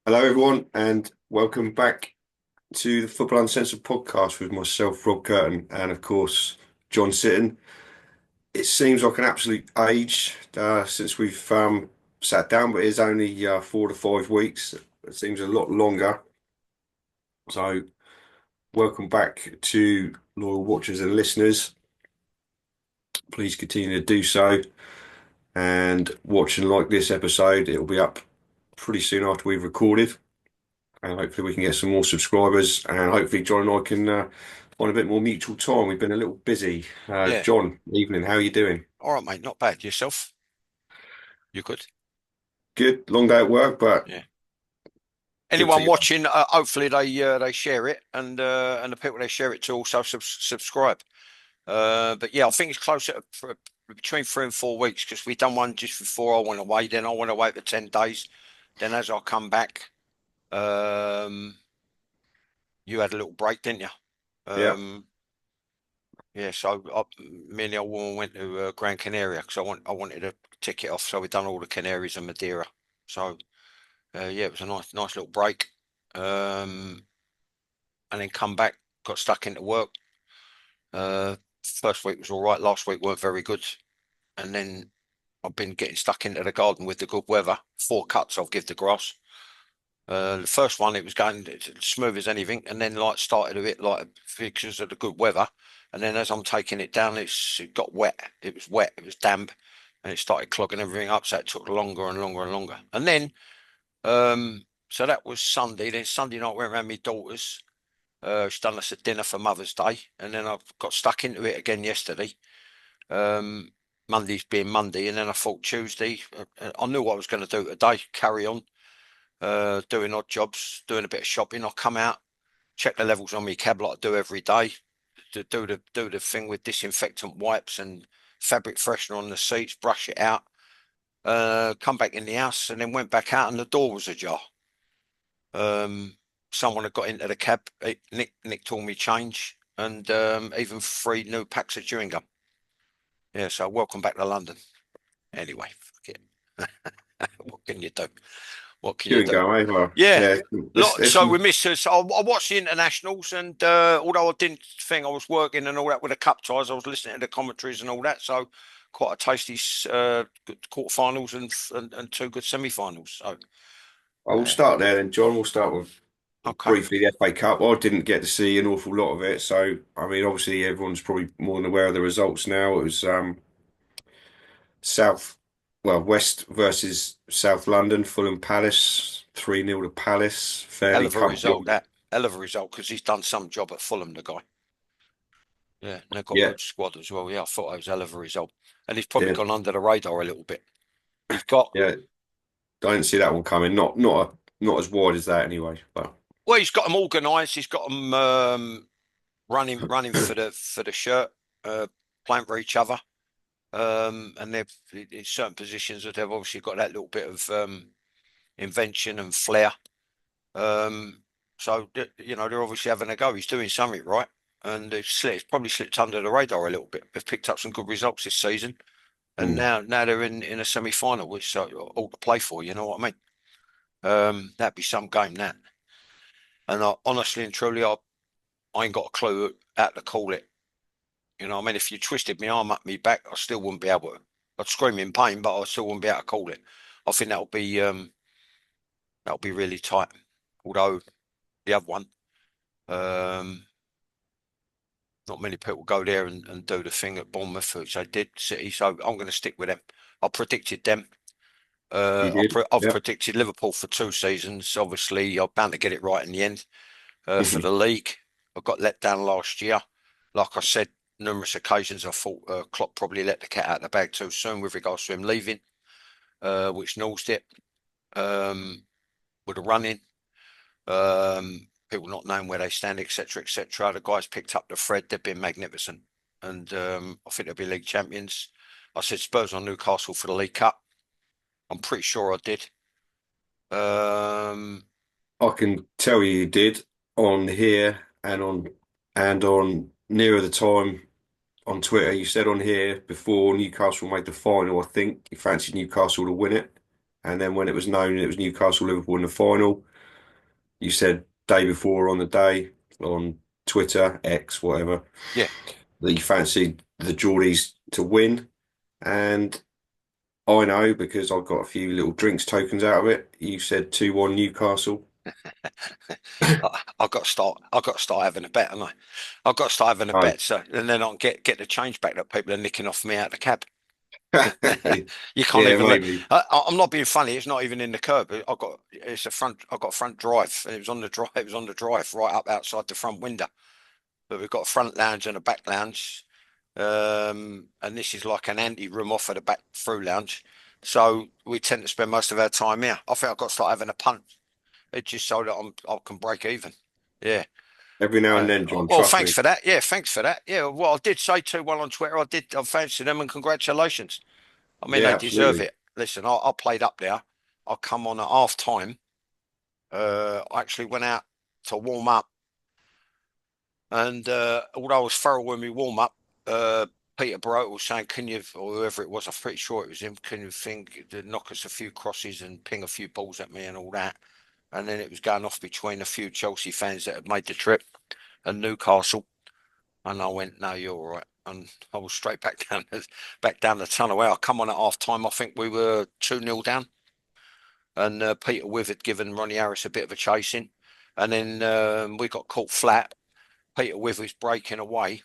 Hello, everyone, and welcome back to the Football Uncensored podcast with myself, Rob Kirton, and of course, John Sitton. It seems like an absolute age since we've sat down, but it's only 4 to 5 weeks. It seems a lot longer. So, welcome back to loyal watchers and listeners. Please continue to do so and watch and like this episode. It'll be up pretty soon after we've recorded. And hopefully we can get some more subscribers, and hopefully John and I can find a bit more mutual time. We've been a little busy. Yeah. John, evening. How are you doing? All right, mate. Not bad. Yourself? You good? Good. Long day at work, but Yeah. good to Anyone get. watching? Hopefully they share it, and the people they share it to also subscribe. But yeah, I think it's closer to between 3 and 4 weeks because we done one just before I went away. Then I went away for 10 days. Then as I come back, um, you had a little break, didn't you? Yeah. Yeah. So me and the old woman went to Gran Canaria because I wanted to tick it off. So we done all the Canaries and Madeira. So. Yeah, it was a nice little break. Um, and then come back, got stuck into work. First week was all right. Last week weren't very good. And then I've been getting stuck into the garden with the good weather. 4 cuts I'll give the grass. The first one it was going smooth as anything, and then like started a bit like because of the good weather. And then as I'm taking it down, it got wet. It was wet. It was damp, and it started clogging everything up. So it took longer and longer and longer. And then so that was Sunday. Then Sunday night we went around my daughter's. She done us a dinner for Mother's Day, and then I got stuck into it again yesterday. Um, Monday's being Monday, and then I thought Tuesday. I knew what I was going to do today. Carry on doing odd jobs, doing a bit of shopping. I'll come out, check the levels on my cab like I do every day. To do the thing with disinfectant wipes and fabric freshener on the seats, brush it out. Come back in the house, and then went back out, and the door was ajar. Someone had got into the cab, nicked all me change, and even 3 new packs of chewing gum. Yeah, so welcome back to London. Anyway, fuck it. What can you do? What can you Chewing do? gum, eh? Well, Yeah. yeah. There's So we some, missed her. So I watched the internationals, and although I didn't think I was working and all that with the cup ties, I was listening to the commentaries and all that. So quite a tasty good quarterfinals and 2 good semi-finals. So I will start there then, John. We'll start with okay, briefly the FA Cup. I didn't get to see an awful lot of it, so I mean, obviously everyone's probably more than aware of the results now. It was South, well, West versus South London, Fulham Palace, 3-0 to Palace, hell fairly of a result comfortable. that. Hell of a result because he's done some job at Fulham, the guy. Yeah, and they've got a Yeah, good squad as well. Yeah, I thought it was hell of a result. And he's probably yeah, gone under the radar a little bit. He's got yeah. I didn't see that one coming. Not as wide as that anyway. But well, he's got them organised. He's got them running for the shirt, uh, playing for each other. And they've in certain positions that they've obviously got that little bit of invention and flair. Um, so they're obviously having a go. He's doing something right, and it's probably slipped under the radar a little bit. They've picked up some good results this season, and mm. now they're in a semi-final, which all to play for. You know what I mean? That'd be some game that. And honestly and truly, I ain't got a clue how to call it. You know, what I mean, if you twisted my arm up my back, I still wouldn't be able to. I'd scream in pain, but I still wouldn't be able to call it. I think that'll be really tight. Although the other one, um, not many people go there and do the thing at Bournemouth, which they did, City. So I'm going to stick with them. I predicted them. You did? I've Yeah. predicted Liverpool for 2 seasons. Obviously, I'm bound to get it right in the end. For the league, I got let down last year. Like I said, numerous occasions, I thought Klopp probably let the cat out of the bag too soon with regards to him leaving, which nosed it with the running, people not knowing where they stand, etc., etc. The guys picked up the thread. They've been magnificent, and I think they'll be league champions. I said Spurs on Newcastle for the League Cup. I'm pretty sure I did. Um, I can tell you did on here and on nearer the time on Twitter. You said on here before Newcastle made the final, I think you fancied Newcastle to win it. And then when it was known it was Newcastle Liverpool in the final, you said day before on the day on Twitter, X, whatever, Yeah. that you fancied the Geordies to win. And I know because I got a few little drinks tokens out of it. You said 2-1 Newcastle. I've got to start. I've got to start having a bet, haven't I? I've got to start having a No. bet, so and then I can get the change back that people are nicking off me out the cab. You can't Yeah, even look. maybe. I'm not being funny. It's not even in the curb. I've got it's a front. I've got a front drive, and it was on the drive. It was on the drive right up outside the front window. But we've got a front lounge and a back lounge, and this is like an anti-room off of the back through lounge. So we tend to spend most of our time here. I think I've got to start having a punt. It's just so that I can break even. Yeah. Every now and then, John, Well, trust thanks me. for that. Yeah, thanks for that. Yeah, well, I did say 2-1 on Twitter. I did. I fancy them, and congratulations. I mean, Yeah, they deserve absolutely. it. Listen, I played up there. I come on at half time. I actually went out to warm up, and although I was thorough when we warm up, Peter Broke was saying, "Can you, or whoever it was, I'm pretty sure it was him. Can you think to knock us a few crosses and ping a few balls at me and all that?" And then it was going off between a few Chelsea fans that had made the trip and Newcastle. And I went, "No, you're all right." And I was straight back down the tunnel. Well, I come on at half time. I think we were 2-0 down, and Peter Wither had given Ronnie Harris a bit of a chasing, and then we got caught flat. Peter Wither's breaking away,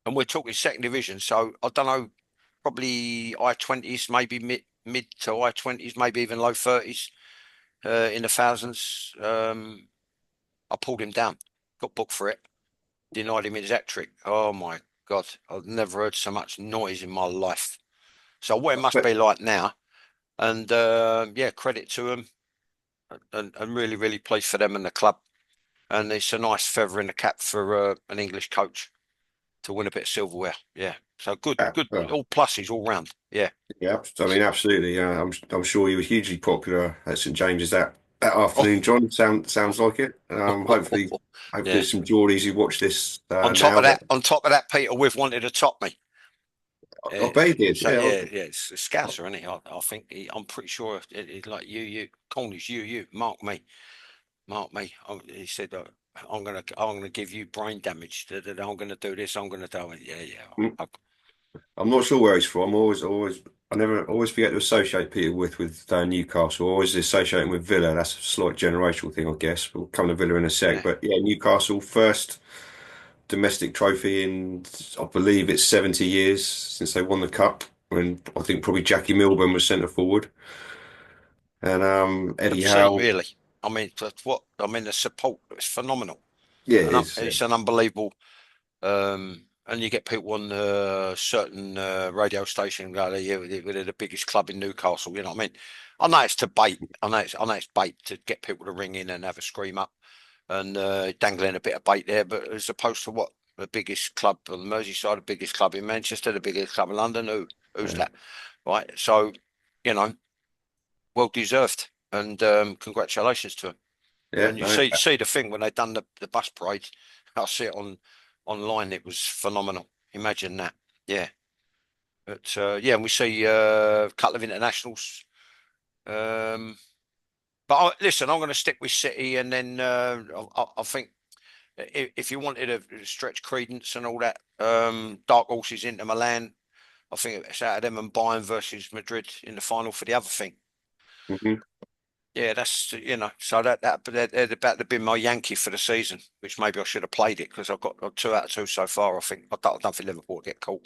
and we're talking second division. So I don't know, probably I-20s, maybe mid to I-20s, maybe even low 30s, in the thousands. I pulled him down, got booked for it, denied him his hat trick. Oh my God, I've never heard so much noise in my life. So what it must But be like now, and yeah, credit to them, and really, really pleased for them and the club. And it's a nice feather in the cap for an English coach to win a bit of silverware. Yeah, so good, good, well, all pluses all round. Yeah, yeah, I mean, absolutely. Yeah, I'm sure you were hugely popular at St James's that oh, afternoon, John. Sounds like it. Hopefully, yeah. some Geordies who watch this On top now. of That that, on top of that, Peter With wanted to top me. I Yeah. bet he did. So Yeah, yeah, yeah, it's a scouser, isn't he? I think I'm pretty sure it's like you, Cornish, mark me. Mark me. He said, I'm gonna give you brain damage. I'm gonna do this. I'm gonna do it. Yeah, yeah. I, I'm not sure where he's from. I never always forget to associate Peter with Newcastle. I always associate him with Villa. That's a slight generational thing, I guess. We'll come to Villa in a sec. Yeah. But yeah, Newcastle first domestic trophy in, I believe it's 70 years since they won the cup. When I think probably Jackie Milburn was centre forward, and Eddie Obscene, Howe. really. I mean, that's what I mean. The support is phenomenal, Yeah, it and is. it's an unbelievable. And you get people on certain radio station go, "Yeah, they're the biggest club in Newcastle." You know what I mean? I know it's to bait. I know it's bait to get people to ring in and have a scream up and dangling a bit of bait there. But as opposed to what the biggest club on Merseyside, the biggest club in Manchester, the biggest club in London, who's Yeah, that? Right. So, you know, well deserved, and congratulations to them. yeah, And you no, see the thing when they done the bus parade, I see it online. It was phenomenal. Imagine that. Yeah. But yeah, and we see a couple of internationals. Um, but listen, I'm going to stick with City, and then I think if you wanted to stretch credence and all that, dark horses into Milan. I think it's out of them and Bayern versus Madrid in the final for the other thing. mhm. Yeah, that's so they're about to be my Yankee for the season, which maybe I should have played it because I've got 2 out of 2 so far. I think I don't think Liverpool will get caught.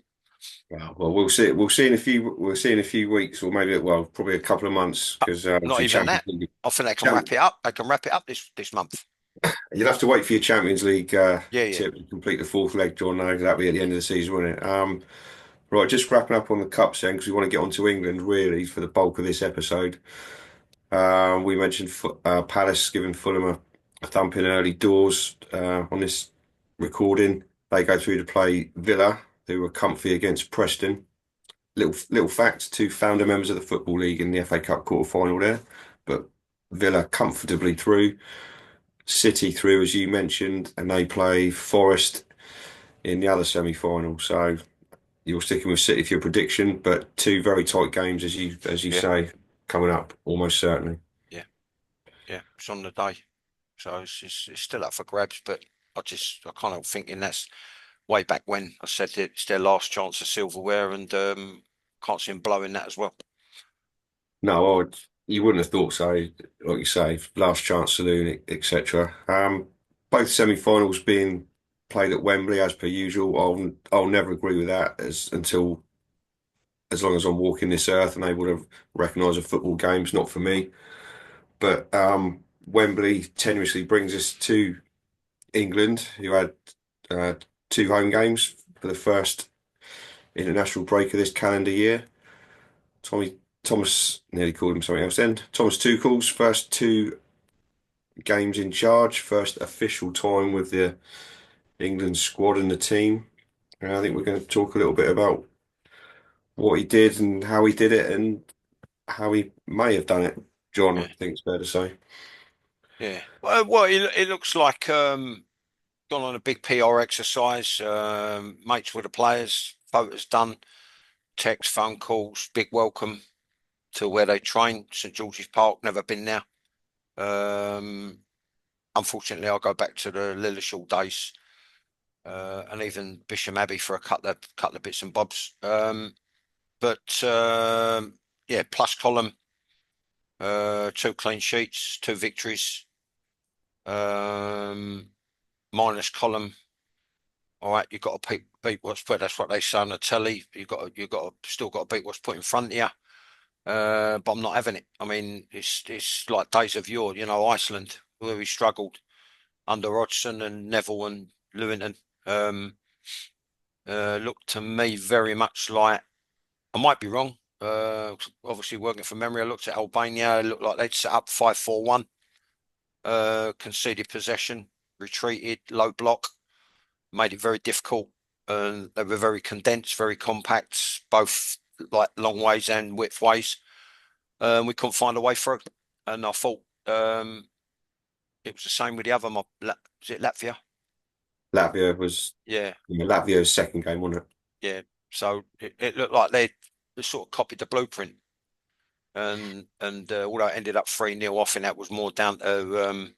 Well, we'll see. We'll see in a few weeks, or maybe probably a couple of months, because Not obviously even that. Champions League. I think they can wrap Champ, it up. They can wrap it up this month. you'll have to wait for your Champions League Yeah, yeah, to complete the fourth leg, John. No, that'll be at the end of the season, won't it? Right, just wrapping up on the cups then, because we want to get on to England really for the bulk of this episode. We mentioned Palace giving Fulham a thumping early doors on this recording. They go through to play Villa, who were comfy against Preston. Little fact: two founder members of the Football League in the FA Cup quarter final there, but Villa comfortably through. City through, as you mentioned, and they play Forest in the other semi-final. So you're sticking with City for your prediction, but two very tight games, as you yeah, say, coming up almost certainly. yeah, yeah. It's on the day. So it's still up for grabs, but I kind of thinking that's way back when I said it's their last chance of silverware, and can't see them blowing that as well. No, you wouldn't have thought so. Like you say, last chance saloon, etc. Both semi-finals being played at Wembley as per usual. I'll never agree with that as long as I'm walking this earth and able to recognise a football game's not for me. But Wembley tenuously brings us to England, who had uh, two home games for the first international break of this calendar year. Tommy Thomas nearly called him something else then. Thomas Tuchel's first two games in charge, first official time with the England squad and the team. And I think we're going to talk a little bit about what he did and how he did it and how he may have done it. John, I Yeah, think it's fair to say. yeah. Well, it looks like gone on a big PR exercise. Mates with the players, photos done, text, phone calls, big welcome to where they train, St George's Park. Never been there. Um, Unfortunately, I'll go back to the Lillishall days, and even Bisham Abbey for a couple of bits and bobs. But yeah, plus column, two clean sheets, two victories. Um, Minus column. All right, you've got to beat what's put. That's what they say on the telly. Still got to beat what's put in front of you. But I'm not having it. I mean, it's like days of yore. Iceland, where we struggled under Hodgson and Neville and Lewington. Um, Looked to me very much like, I might be wrong. Obviously working from memory, I looked at Albania. It looked like they'd set up 5-4-1. Conceded possession, retreated, low block, made it very difficult. And they were very condensed, very compact, both like long ways and width ways. We couldn't find a way through. And I thought it was the same with the other mob. Was it Latvia? Latvia was Yeah, Latvia's second game, wasn't it? yeah. So it looked like they sort of copied the blueprint. And although it ended up 3-0, I think that was more down to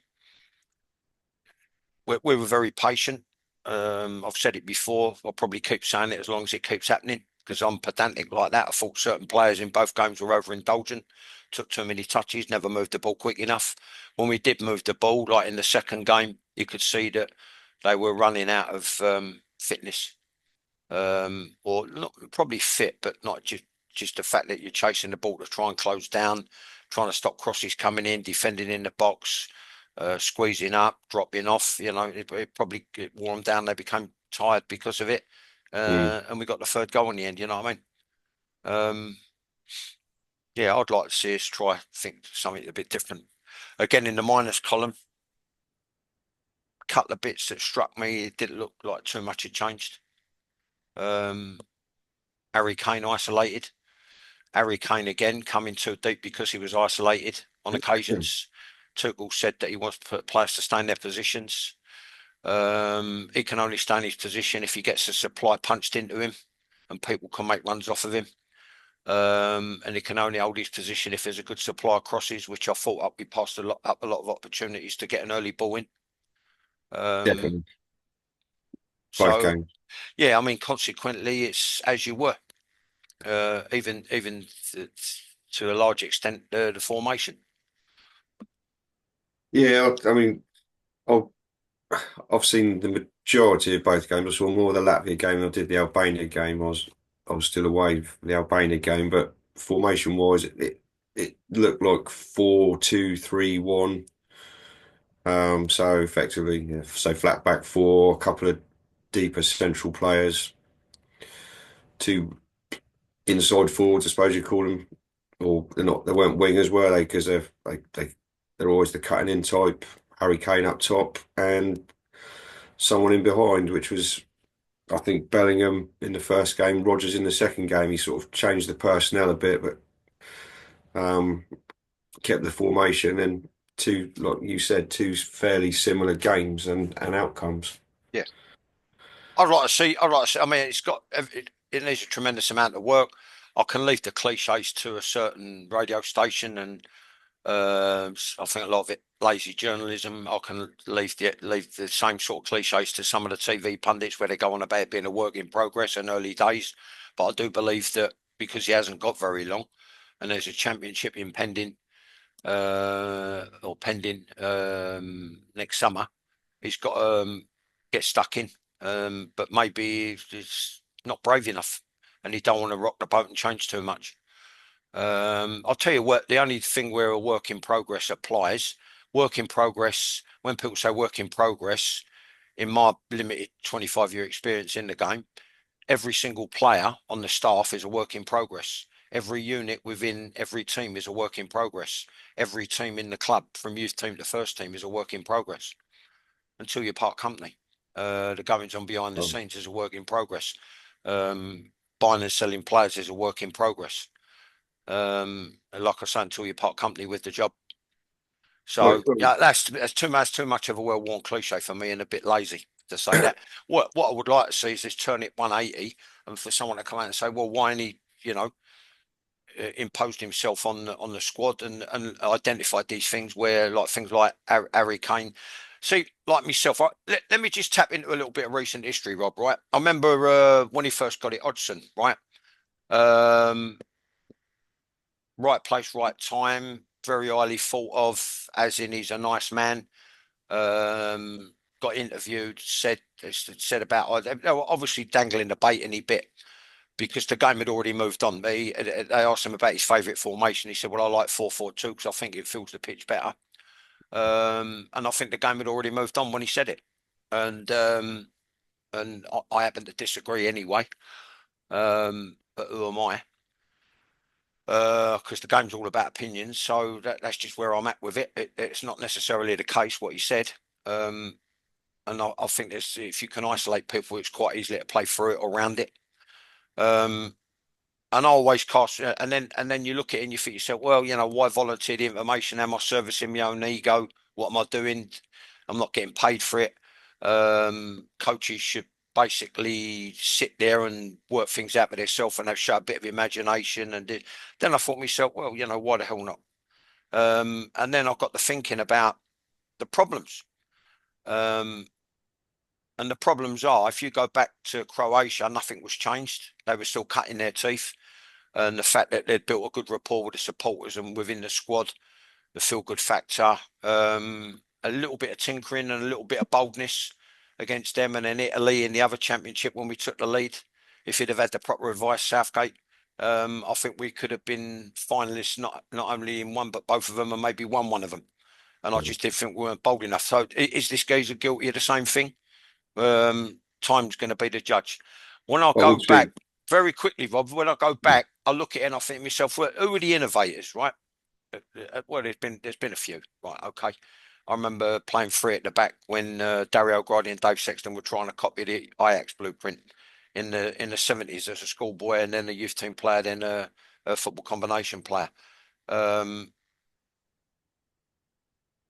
we were very patient. I've said it before. I'll probably keep saying it as long as it keeps happening because I'm pedantic like that. I thought certain players in both games were overindulgent, took too many touches, never moved the ball quick enough. When we did move the ball, like in the second game, you could see that they were running out of fitness, or not probably fit, but not just the fact that you're chasing the ball to try and close down, trying to stop crosses coming in, defending in the box, squeezing up, dropping off. It probably wore them down. They became tired because of it, Mm. and we got the third goal in the end. You know what I mean? Um, yeah, I'd like to see us try think something a bit different. Again, in the minus column, a couple of bits that struck me. It didn't look like too much had changed. Um, Harry Kane isolated. Harry Kane again coming too deep because he was isolated on occasions. Tuchel said that he wants to put players to stay in their positions. He can only stay in his position if he gets a supply punched into him and people can make runs off of him. And he can only hold his position if there's a good supply of crosses, which I thought we passed up a lot of opportunities to get an early ball in. Um, Definitely. Both so games. yeah, I mean, consequently, it's as you were, even to a large extent, the formation. Yeah, I mean, I've, I've seen the majority of both games. I saw more of the Latvia game than I did the Albania game. I was still away for the Albania game, but formation wise, it looked like 4-2-3-1. So effectively, yeah, so flat back four, a couple of deeper central players, two inside forwards, I suppose you call them, or they're not. They weren't wingers, were they? Because they're always the cutting in type. Harry Kane up top and someone in behind, which was I think Bellingham in the first game, Rodgers in the second game. He sort of changed the personnel a bit, but um, kept the formation and two, like you said, two fairly similar games and outcomes. Yeah. I'd like to see. I'd like to see. I mean, it needs a tremendous amount of work. I can leave the cliches to a certain radio station and I think a lot of it lazy journalism. I can leave the same sort of cliches to some of the TV pundits where they go on about it being a work in progress and early days. But I do believe that because he hasn't got very long, and there's a championship impending or pending next summer, he's got to get stuck in. But maybe he's not brave enough, and he don't want to rock the boat and change too much. I'll tell you what, the only thing where a work in progress applies, work in progress, when people say work in progress, in my limited 25-year experience in the game, every single player on the staff is a work in progress. Every unit within every team is a work in progress. Every team in the club, from youth team to first team, is a work in progress until you part company. The goings on behind the Oh, scenes is a work in progress. Buying and selling players is a work in progress. Like I say, until you part company with the job. well, So yeah, that's too much of a well-worn cliche for me and a bit lazy to say that. What I would like to see is this turn it 180 and for someone to come out and say, well, why ain't he, imposed himself on the squad and identified these things where like things like Harry Kane. See, like myself, let me just tap into a little bit of recent history, Rob, right? I remember when he first got it, Hodgson, right? Um, right place, right time, very highly thought of, as in he's a nice man. Got interviewed, said about they were obviously dangling the bait any bit because the game had already moved on. They asked him about his favourite formation. He said, "Well, I like 4-4-2 because I think it fills the pitch better." And I think the game had already moved on when he said it, and I happen to disagree anyway. But who am I? Because the game's all about opinions, so that's just where I'm at with it. It's not necessarily the case what he said. Um, and I think there's, if you can isolate people, it's quite easy to play through it or around it. Um, and I always cast, and then you look at it and you think to yourself, well, why volunteer the information? Am I servicing my own ego? What am I doing? I'm not getting paid for it. Coaches should basically sit there and work things out for themselves and have show a bit of imagination. And then I thought to myself, well, why the hell not? And then I got to thinking about the problems. Um, and the problems are, if you go back to Croatia, nothing was changed. They were still cutting their teeth. And the fact that they'd built a good rapport with the supporters and within the squad, the feel good factor, a little bit of tinkering and a little bit of boldness against them. And then Italy in the other championship when we took the lead, if he'd have had the proper advice, Southgate, I think we could have been finalists, not only in one, but both of them and maybe won one of them. And I mm. just didn't think we weren't bold enough. So is this geezer guilty of the same thing? Time's going to be the judge. When I Well, go we'll see. back very quickly, Rob, when I go back, I look at it and I think to myself, well, who are the innovators, right? Well, there's been a few, right? Okay. I remember playing free at the back when Dario Gradi and Dave Sexton were trying to copy the Ajax blueprint in the 70s as a schoolboy and then a youth team player, then a football combination player. Um,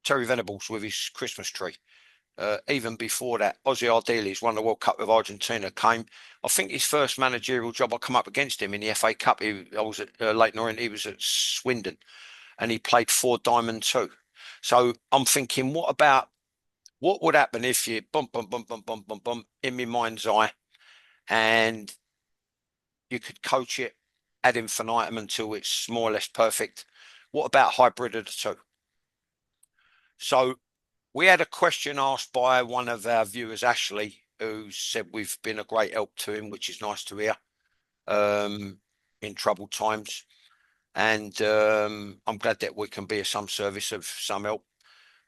Terry Venables with his Christmas tree. Even before that, Ozzy Ardiles won the World Cup with Argentina. Came, I think, his first managerial job. I come up against him in the FA Cup. I was at Leyton Orient. He was at Swindon, and he played for Diamond too. So I'm thinking, what would happen if you bump, bump, bump, bump, bump, bump, bump in my mind's eye, and you could coach it ad infinitum until it's more or less perfect. What about hybrid of the two? So we had a question asked by one of our viewers, Ashley, who said we've been a great help to him, which is nice to hear, in troubled times. And I'm glad that we can be of some service, of some help.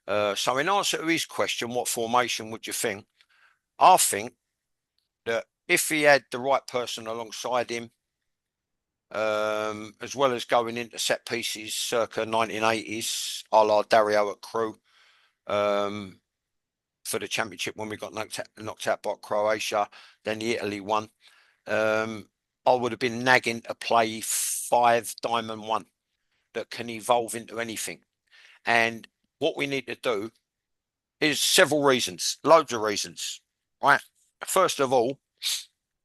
So in answer to his question, what formation would you think? I think that if he had the right person alongside him, as well as going into set pieces circa 1980s, a la Dario at Crew, um, for the championship when we got knocked out by Croatia, then the Italy one. I would have been nagging to play 5-diamond-1 that can evolve into anything. And what we need to do is several reasons, loads of reasons, right? First of all,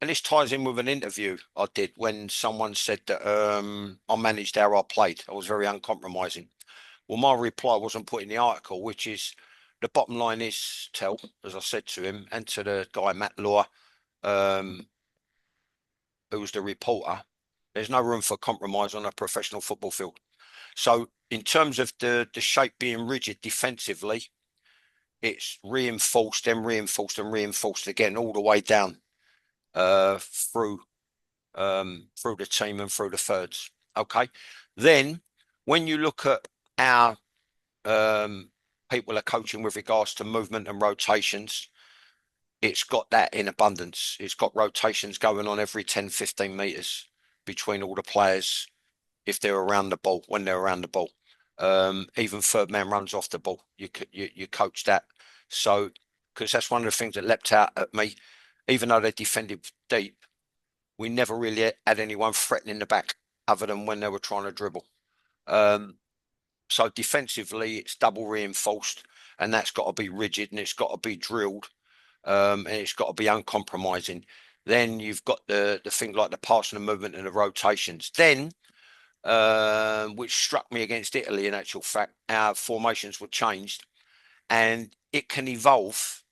and this ties in with an interview I did when someone said that I managed how I played. I was very uncompromising. Well, my reply wasn't put in the article, which is the bottom line is, Tell, as I said to him and to the guy, Matt Law, um, who was the reporter, there's no room for compromise on a professional football field. So in terms of the shape being rigid defensively, it's reinforced and reinforced and reinforced again all the way down through through the team and through the thirds. Okay. Then when you look at our people are coaching with regards to movement and rotations, it's got that in abundance. It's got rotations going on every 10, 15 meters between all the players if they're around the ball, when they're around the ball. Even third man runs off the ball. You coach that. So, because that's one of the things that leapt out at me, even though they defended deep, we never really had anyone threatening the back other than when they were trying to dribble. So defensively, it's double reinforced, and that's got to be rigid and it's got to be drilled, and it's got to be uncompromising. Then you've got the thing like the passing and movement and the rotations. Then, which struck me against Italy, in actual fact, our formations were changed, and it can evolve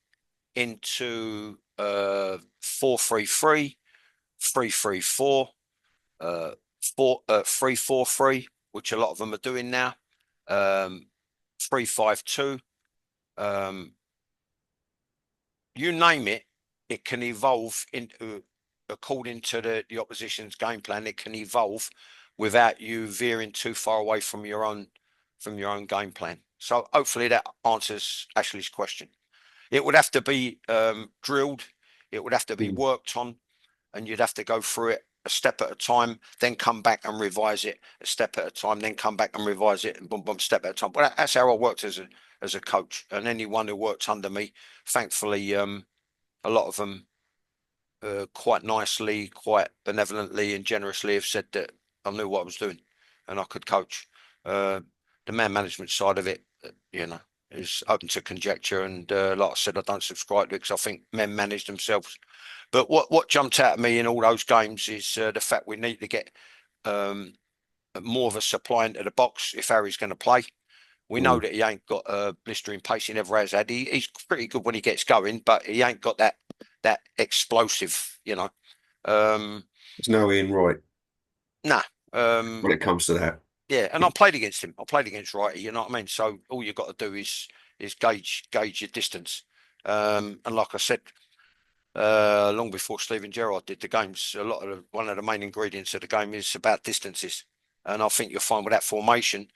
into 4-3-3, 3-3-4, 3-4-3, which a lot of them are doing now. 3-5-2. You name it, it can evolve into according to the opposition's game plan. It can evolve without you veering too far away from your own game plan. So hopefully that answers Ashley's question. It would have to be drilled. It would have to be worked on, and you'd have to go through it a step at a time, then come back and revise it a step at a time, then come back and revise it, and boom, boom, step at a time. But that's how I worked as a coach. And anyone who worked under me, thankfully, a lot of them quite nicely, quite benevolently, and generously have said that I knew what I was doing and I could coach. The man management side of it, is open to conjecture. And like I said, I don't subscribe to it because I think men manage themselves. But what jumped out at me in all those games is the fact we need to get more of a supply into the box if Harry's going to play. We know that he ain't got blistering pace. He never has had. He's pretty good when he gets going, but he ain't got that explosive, There's no Ian Wright Nah. when it comes to that. Yeah, and I played against him. I played against Wrighty, you know what I mean? So all you got to do is gauge your distance. And like I said, long before Steven Gerrard did the games, one of the main ingredients of the game is about distances. And I think you'll find with that formation,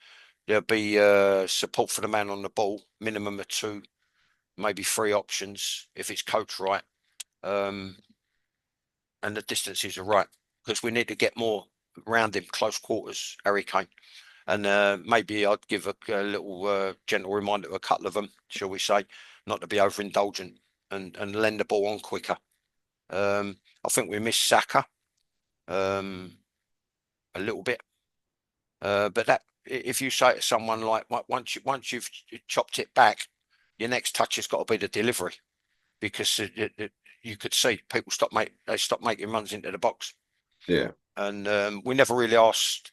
there'll be support for the man on the ball, minimum of 2, maybe 3 options if it's coached right. And the distances are right because we need to get more around him, close quarters, Harry Kane. And maybe I'd give a little gentle reminder to a couple of them, shall we say, not to be overindulgent and lend the ball on quicker. I think we missed Saka a little bit. But that if you say to someone like once you've chopped it back, your next touch has got to be the delivery because you could see people stop making runs into the box. Yeah. And we never really asked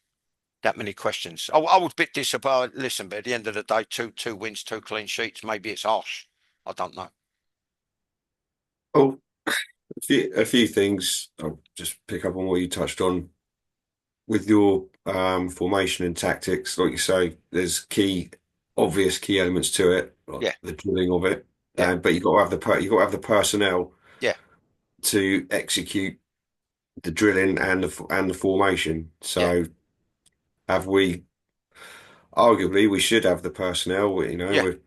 that many questions. I was a bit disappointed. Listen, but at the end of the day, two wins, 2 clean sheets. Maybe it's harsh. I don't know. Oh, a few things. I'll just pick up on what you touched on with your formation and tactics. Like you say, there's obvious key elements to it, like Yeah, the drilling of it. yeah, But you got to have the personnel yeah, to execute the drilling and the formation. yeah, So have we? Arguably, we should have the personnel. yeah. We're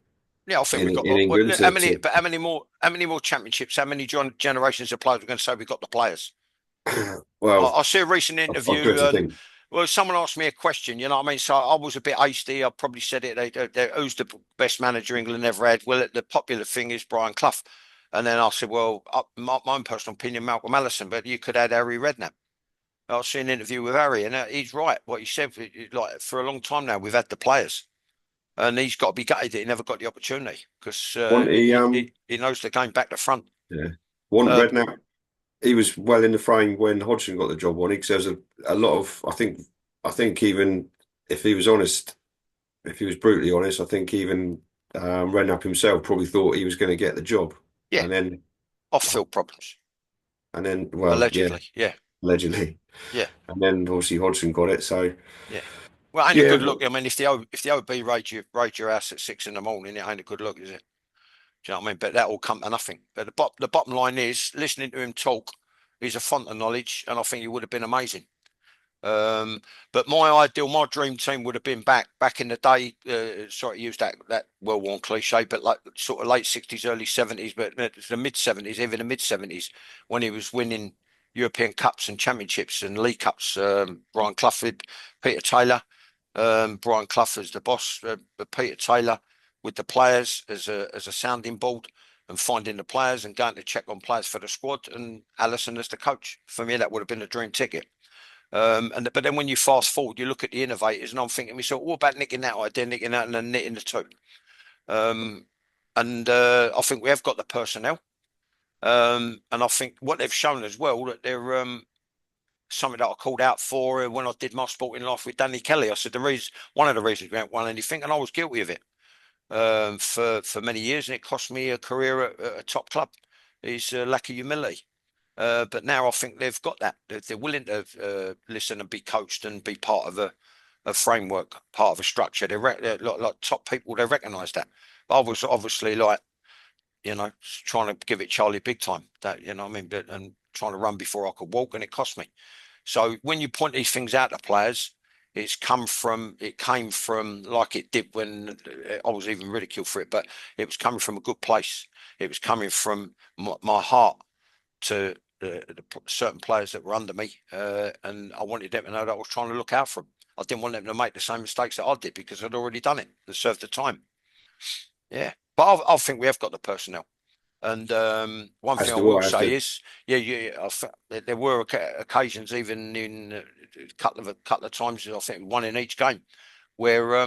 Yeah, I think in we got. England How to, many? to But how many more championships? How many generations of players are going to say we got the players? I, well, I see a recent I've got interview. to think. Well, someone asked me a question. You know what I mean? So I was a bit hasty. I probably said it. Who's the best manager England ever had? Well, the popular thing is Brian Clough. And then I said, well, my own personal opinion, Malcolm Allison, but you could add Harry Redknapp. I was seeing an interview with Harry, and he's right. What he said, like for a long time now, we've had the players, and he's got to be gutted that he never got the opportunity because Want he he knows the game back to front. yeah. Want Uh, Redknapp. He was well in the frame when Hodgson got the job on it because there was a lot of I think even if he was honest if he was brutally honest, I think even Redknapp himself probably thought he was going to get the job, Yeah, and then off-field problems, well, yeah, allegedly. Yeah, allegedly, yeah, and then obviously Hodgson got it. So yeah. Well, it ain't a yeah, good look. I mean, if the OB raid your house at 6 in the morning, it ain't a good look, is it? Do you know what I mean? But that will come to nothing. But the bottom line is, listening to him talk, he's a font of knowledge, and I think he would have been amazing. Um, but my dream team would have been back in the day. Sorry to use that well-worn cliche, but like sort of late 60s, early 70s, but the mid 70s, even the mid 70s, when he was winning European Cups and Championships and League Cups. Brian Clough, Peter Taylor, Brian Clough as the boss, Peter Taylor with the players as a sounding board and finding the players and going to check on players for the squad, and Allison as the coach. For me, that would have been a dream ticket. But then when you fast forward, you look at the innovators, and I'm thinking myself, what about nicking that idea, nicking out and then knitting the two? Um, and I think we have got the personnel. And I think what they've shown as well that they're something that I called out for when I did my sporting life with Danny Kelly. I said one of the reasons we haven't won anything, and I was guilty of it for many years, and it cost me a career at a top club. Is lack of humility. But now I think they've got that. They're willing to listen and be coached and be part of a framework, part of a structure. They're like top people. They recognise that. But I was obviously like, trying to give it Charlie big time. That I mean, and trying to run before I could walk, and it cost me. So when you point these things out to players, it came from like it did when I was even ridiculed for it, but it was coming from a good place. It was coming from my heart to the certain players that were under me, and I wanted them to know that I was trying to look out for them. I didn't want them to make the same mistakes that I did because I'd already done it. They served the time. Yeah, but I think we have got the personnel. And one as thing I do will I. As say to is, yeah, there were occasions, even in a couple of times, I think one in each game, where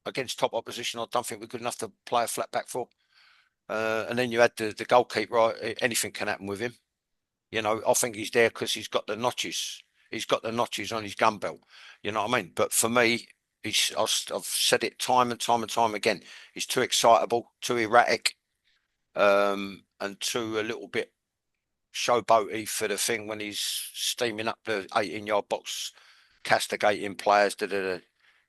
against top opposition, I don't think we're good enough to play a flat back four. And then you had the goalkeeper. Right, anything can happen with him. I think he's there because he's got the notches. He's got the notches on his gun belt. You know what I mean? But for me, I've said it time and time and time again. He's too excitable, too erratic, and too a little bit showboaty for the thing when he's steaming up the 18-yard box, castigating players. Da, da, da.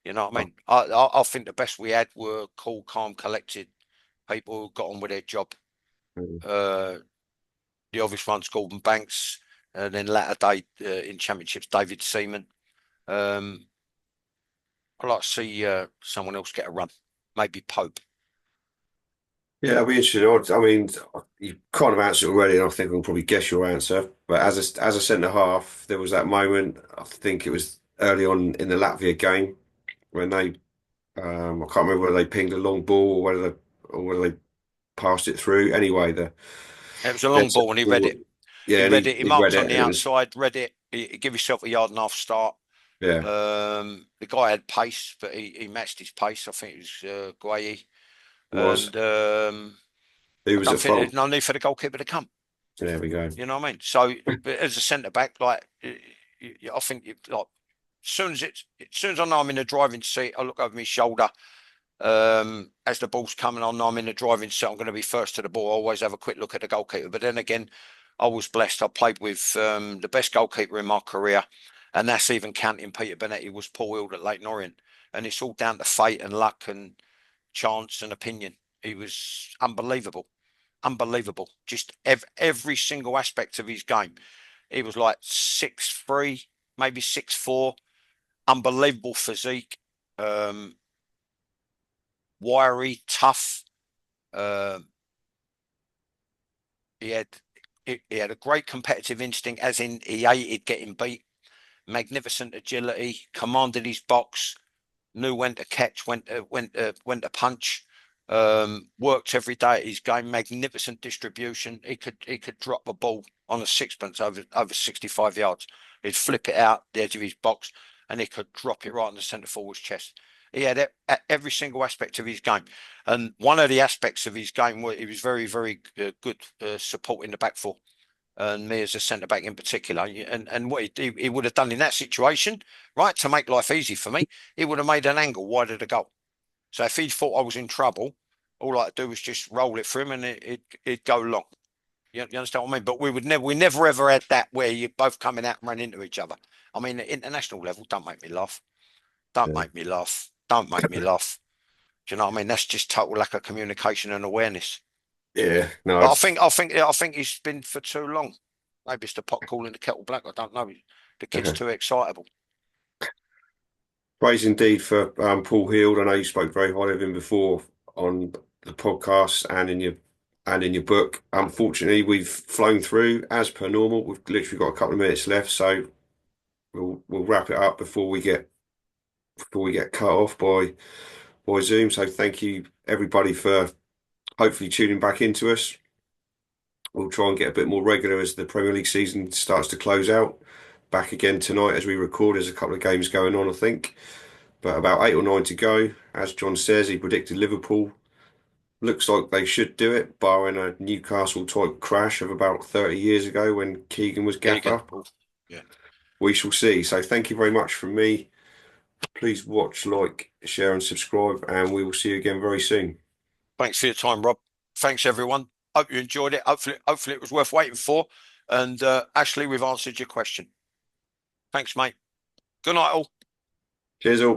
You know what I oh, mean? I think the best we had were cool, calm, collected people who got on with their job. Uh, the obvious ones, Gordon Banks, and then latter day in championships, David Seaman. Um, I'd like to see someone else get a run, maybe Pope. yeah, I'll be interested. I mean, you kind of answered already, and I think I'll probably guess your answer. But as a centre half, there was that moment. I think it was early on in the Latvia game when I can't remember whether they pinged a long ball or whether they passed it through. Anyway, the It was a dead long set ball and he read it. forward, He yeah, and read he it. He he read marked on it, the and it was outside, read it. He give himself a yard and a half start. yeah, The guy had pace, but he matched his pace. I think it was Guayi. it was. And He I was don't at think there's fault. no need for the goalkeeper to come. There we go. You know what I mean? So, but as a centre back, like I think like as soon as I know I'm in the driving seat, I look over my shoulder. As the ball's coming on, I'm in the driving seat. I'm going to be first to the ball. I always have a quick look at the goalkeeper. But then again, I was blessed. I played with the best goalkeeper in my career, and that's even counting Peter Benetti was Paul Hild at Leyton Orient, and it's all down to fate and luck and chance and opinion. He was unbelievable, unbelievable. Just every single aspect of his game. He was like 6'3", maybe 6'4", unbelievable physique, um, wiry, tough. Um, he had he had a great competitive instinct, as in he hated getting beat. Magnificent agility, commanded his box, knew when to catch, when to punch. Worked every day at his game. Magnificent distribution. He could drop a ball on a sixpence over 65 yards. He'd flip it out the edge of his box, and he could drop it right on the centre forward's chest. He had every single aspect of his game, and one of the aspects of his game was he was very, very good supporting the back four. and me as a centre back in particular. And what he would have done in that situation, right, to make life easy for me, he would have made an angle wide of the goal. So if he thought I was in trouble, all I had to do was just roll it for him, and it'd go long. You understand what I mean? But we never ever had that where you're both coming out and running into each other. I mean, at international level, don't make me laugh. Don't Yeah. make me laugh. Don't make me laugh. Do you know what I mean? That's just total lack of communication and awareness. Yeah, no, But I think he's been for too long. Maybe it's the pot calling the kettle black. I don't know. The kid's too excitable. praise indeed for Paul Heald. I know you spoke very highly of him before on the podcast and in your book. Unfortunately, we've flown through as per normal. We've literally got a couple of minutes left, so we'll wrap it up before we get cut off by Zoom. So thank you everybody for hopefully tuning back into us. We'll try and get a bit more regular as the Premier League season starts to close out. Back again tonight as we record. There's a couple of games going on, I think, but about 8 or 9 to go. As John says, he predicted Liverpool. Looks like they should do it, barring a Newcastle type crash of about 30 years ago when Keegan was Keegan. gaffer. Yeah. We shall see. So thank you very much from me. Please watch, like, share, and subscribe, and we will see you again very soon. Thanks for your time, Rob. Thanks, everyone. Hope you enjoyed it. Hopefully it was worth waiting for. And Ashley, we've answered your question. Thanks, mate. Good night, all. Cheers all.